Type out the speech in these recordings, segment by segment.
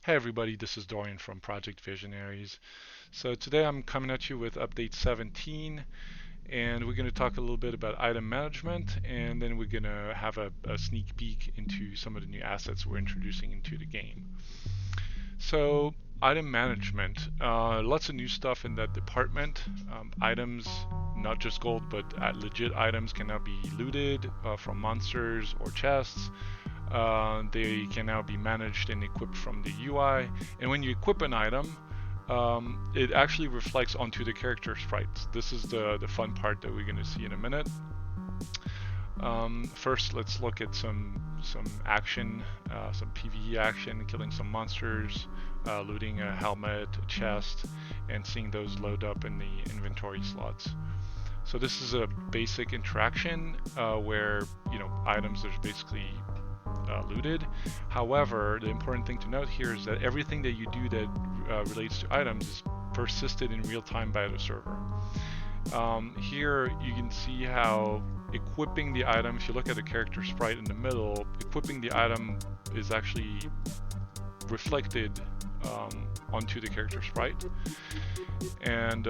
Hey everybody, this is Dorian from Project Visionaries. So today I'm coming at you with update 17, and we're going to talk a little bit about item management, and then we're going to have a sneak peek into some of the new assets we're introducing into the game. So item management, lots of new stuff in that department. Items, not just gold, but legit items can now be looted from monsters or chests. They can now be managed and equipped from the UI. And when you equip an item, it actually reflects onto the character sprites. This is the fun part that we're going to see in a minute. First, let's look at some action, some PvE action, killing some monsters, looting a helmet, a chest, and seeing those load up in the inventory slots. So this is a basic interaction where items are basically looted. However, the important thing to note here is that everything that you do that relates to items is persisted in real time by the server. Here you can see how equipping the item, if you look at the character sprite in the middle, equipping the item is actually reflected onto the character sprite. And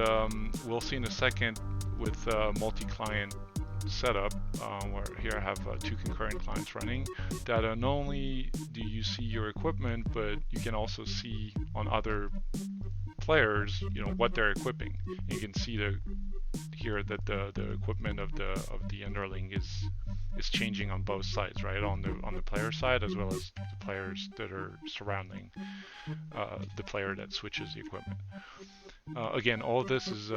we'll see in a second with multi-client setup, where here I have two concurrent clients running, that not only do you see your equipment, but you can also see on other players, what they're equipping. You can see here that the equipment of the underling is changing on both sides, right? On the player side as well as the players that are surrounding the player that switches the equipment. Again, all of this is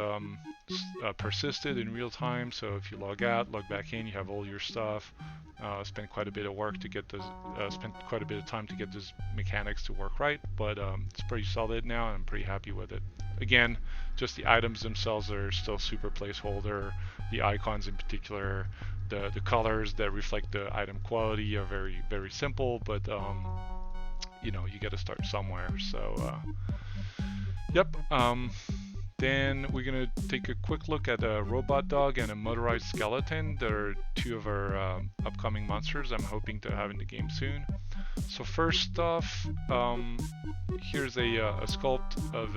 persisted in real time, so if you log out, log back in, you have all your stuff. Spend quite a bit of work to get this, spent quite a bit of time to get these mechanics to work right, but it's pretty solid now, and I'm pretty happy with it. Again, just the items themselves are still super placeholder. The icons in particular, the colors that reflect the item quality are very, very simple, but you got to start somewhere. So yep. Then we're gonna take a quick look at a robot dog and a motorized skeleton. They're two of our upcoming monsters I'm hoping to have in the game soon. So first off, here's a sculpt of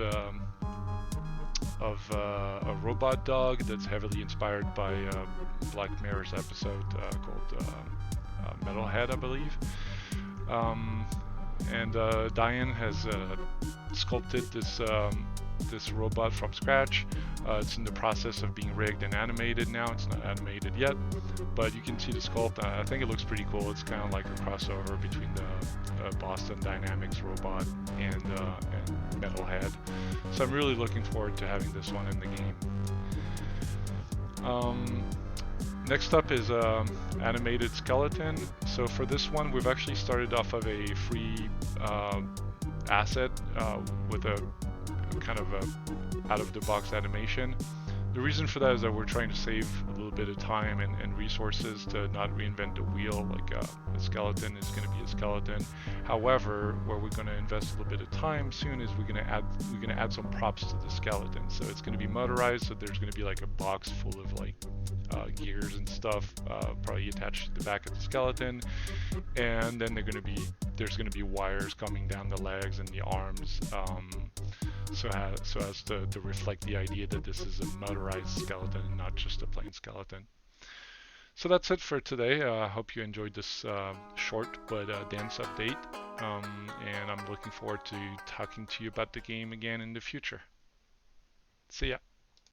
a robot dog that's heavily inspired by Black Mirror's episode called Metalhead, I believe. And Diane has sculpted this robot from scratch. It's in the process of being rigged and animated now. It's not animated yet, but you can see the sculpt. I think it looks pretty cool. It's kind of like a crossover between the Boston Dynamics robot and Metalhead. So I'm really looking forward to having this one in the game. Next up is animated skeleton. So for this one, we've actually started off of a free asset with a kind of a out-of-the-box animation. The reason for that is that we're trying to save a little bit of time and resources to not reinvent the wheel. Like a skeleton is going to be a skeleton. However, where we're going to invest a little bit of time soon is we're going to add some props to the skeleton. So it's going to be motorized. So there's going to be like a box full of like gears and stuff, probably attached to the back of the skeleton, and then there's going to be wires coming down the legs and the arms. So as to reflect the idea that this is a motorized skeleton and not just a plain skeleton. So that's it for today. I hope you enjoyed this short but dense update, and I'm looking forward to talking to you about the game again in the future. See ya.